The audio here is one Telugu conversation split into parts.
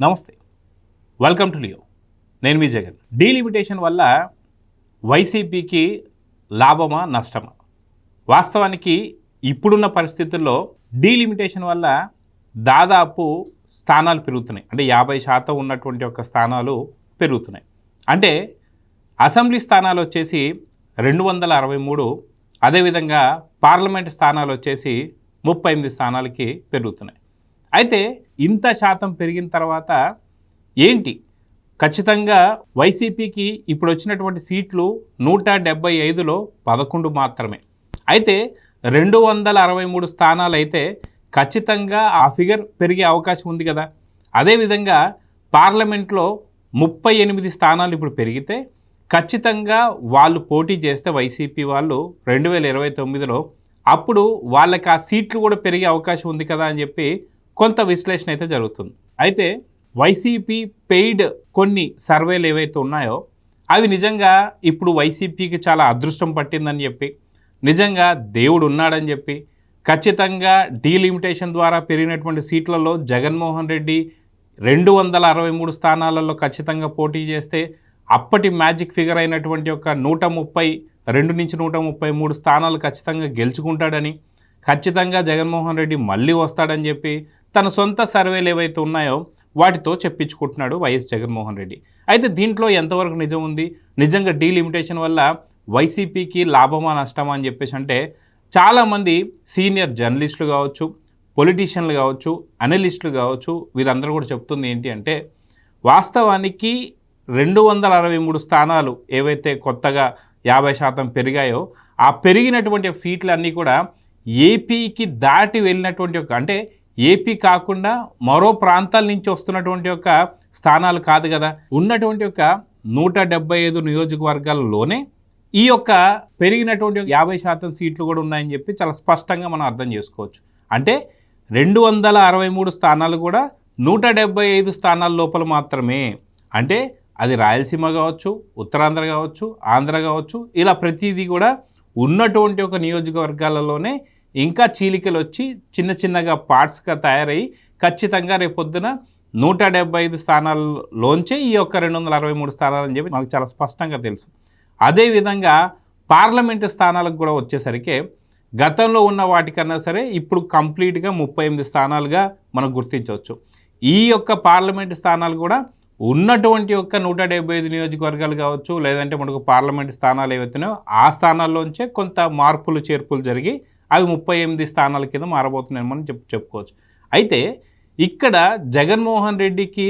నమస్తే, వెల్కమ్ టు లియో. నేను మీ జగన్. డీలిమిటేషన్ వల్ల వైసీపీకి లాభమా నష్టమా? వాస్తవానికి ఇప్పుడున్న పరిస్థితుల్లో డీలిమిటేషన్ వల్ల దాదాపు స్థానాలు పెరుగుతున్నాయి. అంటే 50% ఉన్నటువంటి ఒక స్థానాలు పెరుగుతున్నాయి. అంటే అసెంబ్లీ స్థానాలు వచ్చేసి 263, అదేవిధంగా పార్లమెంట్ స్థానాలు వచ్చేసి 38 స్థానాలకి పెరుగుతున్నాయి. అయితే ఇంత శాతం పెరిగిన తర్వాత ఏంటి, ఖచ్చితంగా వైసీపీకి ఇప్పుడు వచ్చినటువంటి సీట్లు 175లో 11 మాత్రమే. అయితే 263 స్థానాలు అయితే ఖచ్చితంగా ఆ ఫిగర్ పెరిగే అవకాశం ఉంది కదా. అదేవిధంగా పార్లమెంట్లో 38 స్థానాలు ఇప్పుడు పెరిగితే ఖచ్చితంగా వాళ్ళు పోటీ చేస్తే వైసీపీ వాళ్ళు 2029లో అప్పుడు వాళ్ళకి ఆ సీట్లు కూడా పెరిగే అవకాశం ఉంది కదా అని చెప్పి కొంత విశ్లేషణ అయితే జరుగుతుంది. అయితే వైసీపీ పెయిడ్ కొన్ని సర్వేలు ఏవైతే ఉన్నాయో అవి నిజంగా ఇప్పుడు వైసీపీకి చాలా అదృష్టం పట్టిందని చెప్పి, నిజంగా దేవుడు ఉన్నాడని చెప్పి, ఖచ్చితంగా డీలిమిటేషన్ ద్వారా పెరిగినటువంటి సీట్లలో జగన్మోహన్ రెడ్డి 263 స్థానాలలో ఖచ్చితంగా పోటీ చేస్తే అప్పటి మ్యాజిక్ ఫిగర్ అయినటువంటి ఒక 132 నుంచి 133 స్థానాలు ఖచ్చితంగా గెలుచుకుంటాడని, ఖచ్చితంగా జగన్మోహన్ రెడ్డి మళ్ళీ వస్తాడని చెప్పి తన సొంత సర్వేలు ఏవైతే ఉన్నాయో వాటితో చెప్పించుకుంటున్నాడు వైఎస్ జగన్మోహన్ రెడ్డి. అయితే దీంట్లో ఎంతవరకు నిజం ఉంది? నిజంగా డీలిమిటేషన్ వల్ల వైసీపీకి లాభమా నష్టమా అని చెప్పేసి అంటే చాలామంది సీనియర్ జర్నలిస్టులు కావచ్చు, పొలిటీషియన్లు కావచ్చు, అనలిస్టులు కావచ్చు, వీరందరూ కూడా చెప్తుంది ఏంటి అంటే వాస్తవానికి 263 స్థానాలు ఏవైతే కొత్తగా 50% పెరిగాయో ఆ పెరిగినటువంటి సీట్లన్నీ కూడా ఏపీకి దాటి వెళ్ళినటువంటి ఒక, అంటే ఏపీ కాకుండా మరో ప్రాంతాల నుంచి వస్తున్నటువంటి ఒక స్థానాలు కాదు కదా. ఉన్నటువంటి ఒక 175 నియోజకవర్గాలలోనే ఈ యొక్క పెరిగినటువంటి 50% సీట్లు కూడా ఉన్నాయని చెప్పి చాలా స్పష్టంగా మనం అర్థం చేసుకోవచ్చు. అంటే 263 స్థానాలు కూడా 175 స్థానాల లోపల మాత్రమే. అంటే అది రాయలసీమ కావచ్చు, ఉత్తరాంధ్ర కావచ్చు, ఆంధ్ర కావచ్చు, ఇలా ప్రతిదీ కూడా ఉన్నటువంటి ఒక నియోజకవర్గాలలోనే ఇంకా చీలికలు వచ్చి చిన్న చిన్నగా పార్ట్స్గా తయారయ్యి ఖచ్చితంగా రేపొద్దున 175 స్థానాల్లోంచే ఈ యొక్క 263 స్థానాలు అని చెప్పి మనకు చాలా స్పష్టంగా తెలుసు. అదేవిధంగా పార్లమెంటు స్థానాలకు కూడా వచ్చేసరికి గతంలో ఉన్న వాటికన్నా సరే ఇప్పుడు కంప్లీట్గా 38 స్థానాలుగా మనం గుర్తించవచ్చు. ఈ యొక్క పార్లమెంటు స్థానాలు కూడా ఉన్నటువంటి యొక్క 175 నియోజకవర్గాలు కావచ్చు, లేదంటే మనకు పార్లమెంటు స్థానాలు ఏవైతున్నాయో ఆ స్థానాల్లోంచే కొంత మార్పులు చేర్పులు జరిగి అవి 38 స్థానాల కింద మారబోతున్నాయని మనం చెప్పుకోవచ్చు. అయితే ఇక్కడ జగన్మోహన్ రెడ్డికి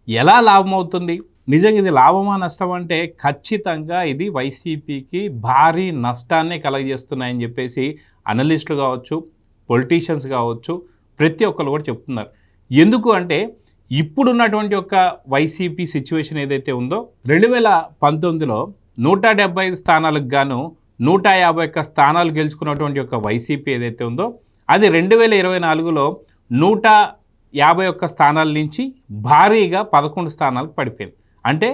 ఎలా లాభం అవుతుంది? నిజంగా ఇది లాభమా నష్టం అంటే ఖచ్చితంగా ఇది వైసీపీకి భారీ నష్టాన్ని కలగజేస్తున్నాయని చెప్పేసి అనలిస్టులు కావచ్చు, పొలిటీషియన్స్ కావచ్చు, ప్రతి ఒక్కరు కూడా చెప్తున్నారు. ఎందుకు అంటే ఇప్పుడున్నటువంటి ఒక వైసీపీ సిచ్యువేషన్ ఏదైతే ఉందో 2019లో 175 స్థానాలకు గాను 151 స్థానాలు గెలుచుకున్నటువంటి ఒక వైసీపీ ఏదైతే ఉందో అది 2024లో 151 స్థానాల నుంచి భారీగా 11 స్థానాలకు పడిపోయింది. అంటే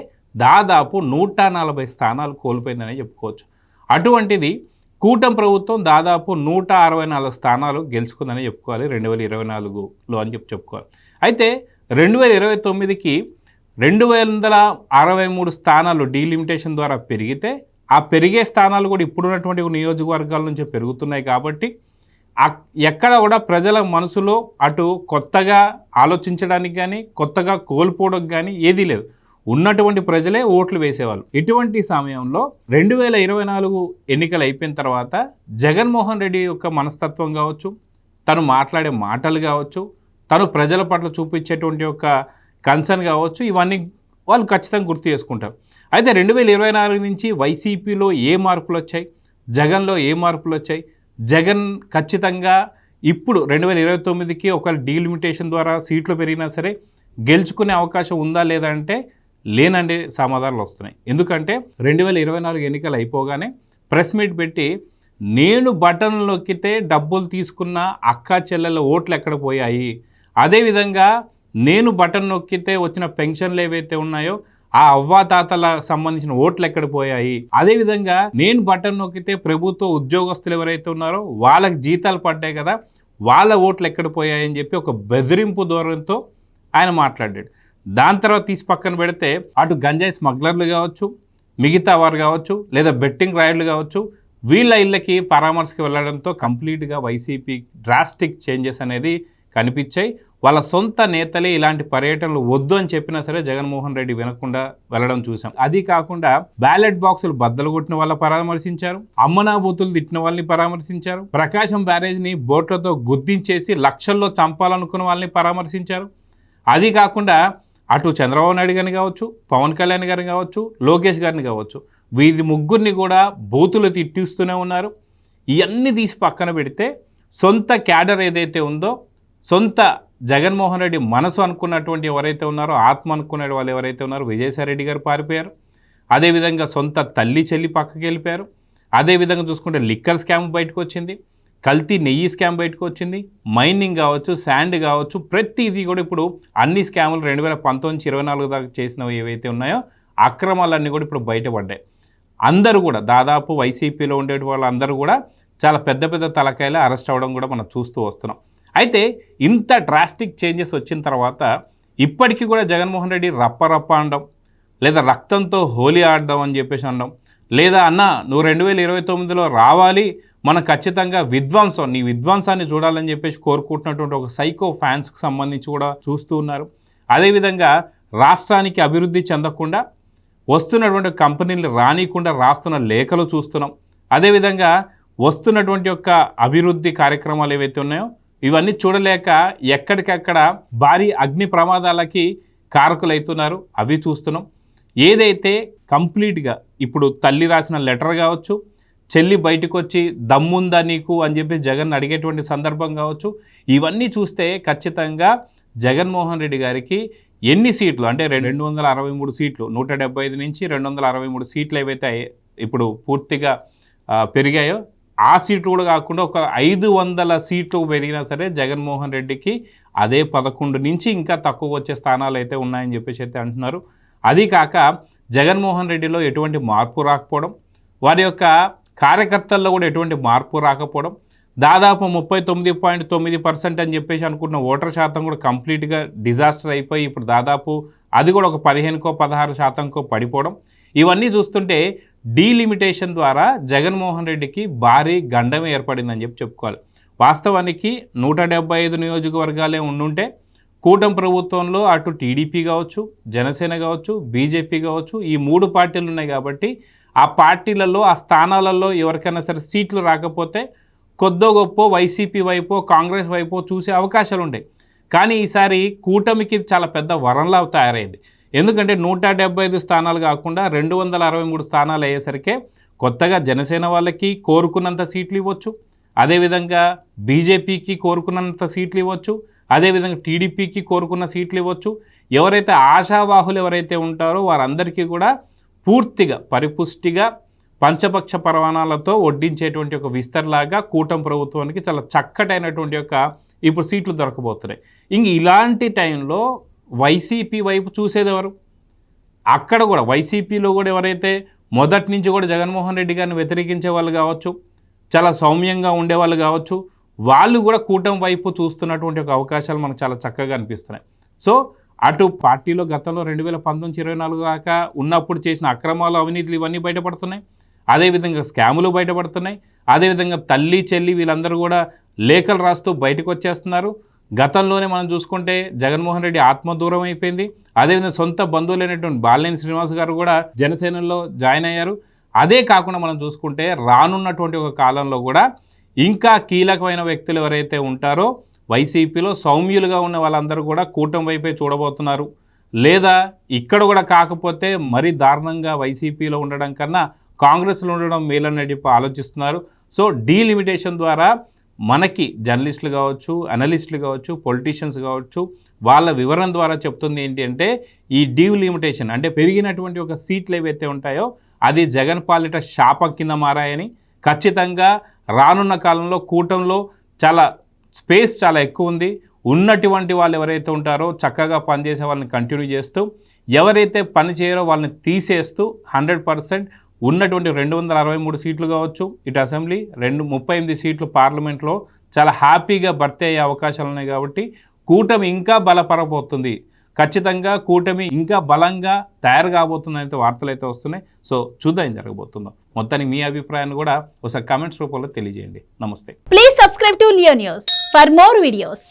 దాదాపు 140 స్థానాలు కోల్పోయిందని చెప్పుకోవచ్చు. అటువంటిది కూటమి ప్రభుత్వం దాదాపు 164 స్థానాలు గెలుచుకుందని చెప్పుకోవాలి 2024లో అని చెప్పుకోవాలి. అయితే 2029కి 263 స్థానాలు డీలిమిటేషన్ ద్వారా పెరిగితే ఆ పెరిగే స్థానాలు కూడా ఇప్పుడున్నటువంటి నియోజకవర్గాల నుంచి పెరుగుతున్నాయి. కాబట్టి ఎక్కడ కూడా ప్రజల మనసులో అటు కొత్తగా ఆలోచించడానికి కానీ కొత్తగా కోల్పోవడానికి కానీ ఏదీ లేదు. ఉన్నటువంటి ప్రజలే ఓట్లు వేసేవాళ్ళు. ఇటువంటి సమయంలో 2024 ఎన్నికలు అయిపోయిన తర్వాత జగన్మోహన్ రెడ్డి యొక్క మనస్తత్వం కావచ్చు, తను మాట్లాడే మాటలు కావచ్చు, తను ప్రజల పట్ల చూపించేటువంటి ఒక కన్సర్న్ కావచ్చు, ఇవన్నీ వాళ్ళు ఖచ్చితంగా గుర్తు చేసుకుంటారు. అయితే 2024 నుంచి వైసీపీలో ఏ మార్పులు వచ్చాయి, జగన్లో ఏ మార్పులు వచ్చాయి, జగన్ ఖచ్చితంగా ఇప్పుడు 2029కి ఒక డీలిమిటేషన్ ద్వారా సీట్లు పెరిగినా సరే గెలుచుకునే అవకాశం ఉందా లేదా అంటే లేనండి సమాధానాలు వస్తున్నాయి. ఎందుకంటే 2024 ఎన్నికలు అయిపోగానే ప్రెస్ మీట్ పెట్టి నేను బటన్ నొక్కితే డబ్బులు తీసుకున్న అక్క చెల్లెల ఓట్లు ఎక్కడ పోయాయి, అదేవిధంగా నేను బటన్ నొక్కితే వచ్చిన పెన్షన్లు ఏవైతే ఉన్నాయో ఆ అవ్వాతాతల సంబంధించిన ఓట్లు ఎక్కడ పోయాయి, అదేవిధంగా నేను బటన్ నొక్కితే ప్రభుత్వ ఉద్యోగస్తులు ఎవరైతే ఉన్నారో వాళ్ళకి జీతాలు పడ్డాయి కదా, వాళ్ళ ఓట్లు ఎక్కడ పోయాయని చెప్పి ఒక బెదిరింపు ధోరణితో ఆయన మాట్లాడాడు. దాని తర్వాత తీసి పక్కన పెడితే అటు గంజాయి స్మగ్లర్లు కావచ్చు, మిగతా వారు కావచ్చు, లేదా బెట్టింగ్ రాయుళ్ళు కావచ్చు, వీళ్ళ ఇళ్ళకి పరామర్శకి వెళ్ళడంతో కంప్లీట్గా వైసీపీ డ్రాస్టిక్ చేంజెస్ అనేది కనిపించాయి. వాళ్ళ సొంత నేతలే ఇలాంటి పర్యటనలు వద్దు అని చెప్పినా సరే జగన్మోహన్ రెడ్డి వినకుండా వెళ్ళడం చూసాం. అది కాకుండా బ్యాలెట్ బాక్సులు బద్దలు కొట్టిన వాళ్ళ పరామర్శించారు, అమ్మనాబూతులు తిట్టిన వాళ్ళని పరామర్శించారు, ప్రకాశం బ్యారేజ్ని బోట్లతో గుద్దించేసి లక్షల్లో చంపాలనుకున్న వాళ్ళని పరామర్శించారు. అది కాకుండా అటు చంద్రబాబు నాయుడు గారిని కావచ్చు, పవన్ కళ్యాణ్ గారిని కావచ్చు, లోకేష్ గారిని కావచ్చు, వీరి ముగ్గురిని కూడా బూతులు తిట్టిస్తూనే ఉన్నారు. ఇవన్నీ తీసి పక్కన పెడితే సొంత క్యాడర్ ఏదైతే ఉందో, సొంత జగన్మోహన్ రెడ్డి మనసు అనుకున్నటువంటి ఎవరైతే ఉన్నారో, ఆత్మ అనుకునే వాళ్ళు ఎవరైతే ఉన్నారో, విజయసాయిరెడ్డి గారు పారిపోయారు. అదేవిధంగా సొంత తల్లి చెల్లి పక్కకి వెళ్ళిపోయారు. అదేవిధంగా చూసుకుంటే లిక్కర్ స్కామ్ బయటకు వచ్చింది, కల్తీ నెయ్యి స్కామ్ బయటకు వచ్చింది, మైనింగ్ కావచ్చు, శాండ్ కావచ్చు, ప్రతిదీ కూడా ఇప్పుడు అన్ని స్కాములు 2019-24 దాకా చేసినవి ఏవైతే ఉన్నాయో అక్రమాలన్నీ కూడా ఇప్పుడు బయటపడ్డాయి. అందరూ కూడా దాదాపు వైసీపీలో ఉండే వాళ్ళందరూ కూడా చాలా పెద్ద పెద్ద తలకాయలు అరెస్ట్ అవ్వడం కూడా మనం చూస్తూ వస్తున్నాం. అయితే ఇంత డ్రాస్టిక్ చేంజెస్ వచ్చిన తర్వాత ఇప్పటికీ కూడా జగన్మోహన్ రెడ్డి రప్ప అనడం, లేదా రక్తంతో హోలీ ఆడడం అని చెప్పేసి అనడం, లేదా అన్న నువ్వు 2029లో రావాలి, మనం ఖచ్చితంగా నీ విధ్వంసాన్ని చూడాలని చెప్పేసి కోరుకుంటున్నటువంటి ఒక సైకో ఫ్యాన్స్కి సంబంధించి కూడా చూస్తూ ఉన్నారు. అదేవిధంగా రాష్ట్రానికి అభివృద్ధి చెందకుండా వస్తున్నటువంటి కంపెనీలు రానియకుండా రాస్తున్న లేఖలు చూస్తున్నాం. అదేవిధంగా వస్తున్నటువంటి యొక్క అభివృద్ధి కార్యక్రమాలు ఏవైతే ఉన్నాయో ఇవన్నీ చూడలేక ఎక్కడికక్కడ భారీ అగ్ని ప్రమాదాలకి కారకులవుతున్నారు, అవి చూస్తున్నాం. ఏదైతే కంప్లీట్గా ఇప్పుడు తల్లి రాసిన లెటర్ కావచ్చు, చెల్లి బయటకు వచ్చి దమ్ముందా నీకు అని చెప్పి జగన్ అడిగేటువంటి సందర్భం కావచ్చు, ఇవన్నీ చూస్తే ఖచ్చితంగా జగన్మోహన్ రెడ్డి గారికి ఎన్ని సీట్లు అంటే 263 సీట్లు, 175 నుంచి 263 సీట్లు ఏవైతే ఇప్పుడు పూర్తిగా పెరిగాయో ఆ సీట్లు కూడా కాకుండా ఒక 500 సీట్లు పెరిగినా సరే జగన్మోహన్ రెడ్డికి అదే 11 నుంచి ఇంకా తక్కువ వచ్చే స్థానాలు అయితే ఉన్నాయని చెప్పేసి అయితే అంటున్నారు. అది కాక జగన్మోహన్ రెడ్డిలో ఎటువంటి మార్పు రాకపోవడం, వారి యొక్క కార్యకర్తల్లో కూడా ఎటువంటి మార్పు రాకపోవడం, దాదాపు 39.9% అని చెప్పేసి అనుకున్న ఓటర్ శాతం కూడా కంప్లీట్గా డిజాస్టర్ అయిపోయి ఇప్పుడు దాదాపు అది కూడా ఒక 15-16% పడిపోవడం, ఇవన్నీ చూస్తుంటే డీలిమిటేషన్ ద్వారా జగన్మోహన్ రెడ్డికి భారీ గండమే ఏర్పడిందని చెప్పుకోవాలి. వాస్తవానికి 175 నియోజకవర్గాలే ఉండుంటే కూటమి ప్రభుత్వంలో అటు టీడీపీ కావచ్చు, జనసేన కావచ్చు, బీజేపీ కావచ్చు, ఈ 3 పార్టీలు ఉన్నాయి కాబట్టి ఆ పార్టీలలో ఆ స్థానాలలో ఎవరికైనా సరే సీట్లు రాకపోతే కొద్దో గొప్ప వైసీపీ వైపు, కాంగ్రెస్ వైపు చూసే అవకాశాలు ఉంటాయి. కానీ ఈసారి కూటమికి చాలా పెద్ద వరంలా తయారైంది. ఎందుకంటే 175 స్థానాలు కాకుండా 263 స్థానాలు అయ్యేసరికి కొత్తగా జనసేన వాళ్ళకి కోరుకున్నంత సీట్లు ఇవ్వచ్చు, అదేవిధంగా బీజేపీకి కోరుకున్నంత సీట్లు ఇవ్వచ్చు, అదేవిధంగా టీడీపీకి కోరుకున్న సీట్లు ఇవ్వచ్చు. ఎవరైతే ఆశావాహులు ఎవరైతే ఉంటారో వారందరికీ కూడా పూర్తిగా పరిపుష్టిగా పంచపక్ష పరమాణాలతో వడ్డించేటువంటి ఒక విస్తరలాగా కూటమి ప్రభుత్వానికి చాలా చక్కటైనటువంటి యొక్క ఇప్పుడు సీట్లు దొరకబోతున్నాయి. ఇంక ఇలాంటి టైంలో వైసీపీ వైపు చూసేది ఎవరు? అక్కడ కూడా వైసీపీలో కూడా ఎవరైతే మొదటి నుంచి కూడా జగన్మోహన్ రెడ్డి గారిని వ్యతిరేకించే వాళ్ళు కావచ్చు, చాలా సౌమ్యంగా ఉండేవాళ్ళు కావచ్చు, వాళ్ళు కూడా కూటమి వైపు చూస్తున్నటువంటి ఒక అవకాశాలు మనకు చాలా చక్కగా అనిపిస్తున్నాయి. సో అటు పార్టీలో గతంలో 2019-24 దాకా ఉన్నప్పుడు చేసిన అక్రమాలు, అవినీతులు ఇవన్నీ బయటపడుతున్నాయి, అదేవిధంగా స్కాములు బయటపడుతున్నాయి, అదేవిధంగా తల్లి చెల్లి వీళ్ళందరూ కూడా లేఖలు రాస్తూ బయటకు వచ్చేస్తున్నారు. గతంలోనే మనం చూసుకుంటే జగన్మోహన్ రెడ్డి ఆత్మ దూరం అయిపోయింది. అదేవిధంగా సొంత బంధువులైనటువంటి బాలినేని శ్రీనివాస్ గారు కూడా జనసేనలో జాయిన్ అయ్యారు. అదే కాకుండా మనం చూసుకుంటే రానున్నటువంటి ఒక కాలంలో కూడా ఇంకా కీలకమైన వ్యక్తులు ఎవరైతే ఉంటారో వైసీపీలో సౌమ్యులుగా ఉన్న వాళ్ళందరూ కూడా కూటమి వైపే చూడబోతున్నారు. లేదా ఇక్కడ కూడా కాకపోతే మరీ దారుణంగా వైసీపీలో ఉండడం కన్నా కాంగ్రెస్లో ఉండడం మేలని చెప్పి ఆలోచిస్తున్నారు. సో డీలిమిటేషన్ ద్వారా మనకి జర్నలిస్టులు కావచ్చు, అనలిస్టులు కావచ్చు, పొలిటీషియన్స్ కావచ్చు, వాళ్ళ వివరణ ద్వారా చెప్తుంది ఏంటి అంటే ఈ డీలిమిటేషన్ అంటే పెరిగినటువంటి ఒక సీట్లు ఏవైతే ఉంటాయో అది జగన్ పాలిట శాపం కింద మారాయని, ఖచ్చితంగా రానున్న కాలంలో కూటమిలో చాలా స్పేస్ చాలా ఎక్కువ ఉంది. ఉన్నటువంటి వాళ్ళు ఎవరైతే ఉంటారో చక్కగా పనిచేసే వాళ్ళని కంటిన్యూ చేస్తూ, ఎవరైతే పని చేయరో వాళ్ళని తీసేస్తూ 100% ఉన్నటువంటి 263 సీట్లు కావచ్చు, ఇటు అసెంబ్లీ 38 సీట్లు పార్లమెంట్లో చాలా హ్యాపీగా భర్తీ అయ్యే అవకాశాలు ఉన్నాయి. కాబట్టి కూటమి ఇంకా బలపరబోతుంది. ఖచ్చితంగా కూటమి ఇంకా బలంగా తయారు కాబోతుందనైతే వార్తలు అయితే వస్తున్నాయి. సో చూద్దాం ఏం జరగబోతుందో. మొత్తానికి మీ అభిప్రాయాన్ని కూడా ఒకసారి కామెంట్స్ రూపంలో తెలియజేయండి. నమస్తే. Please subscribe to Leo news for more videos.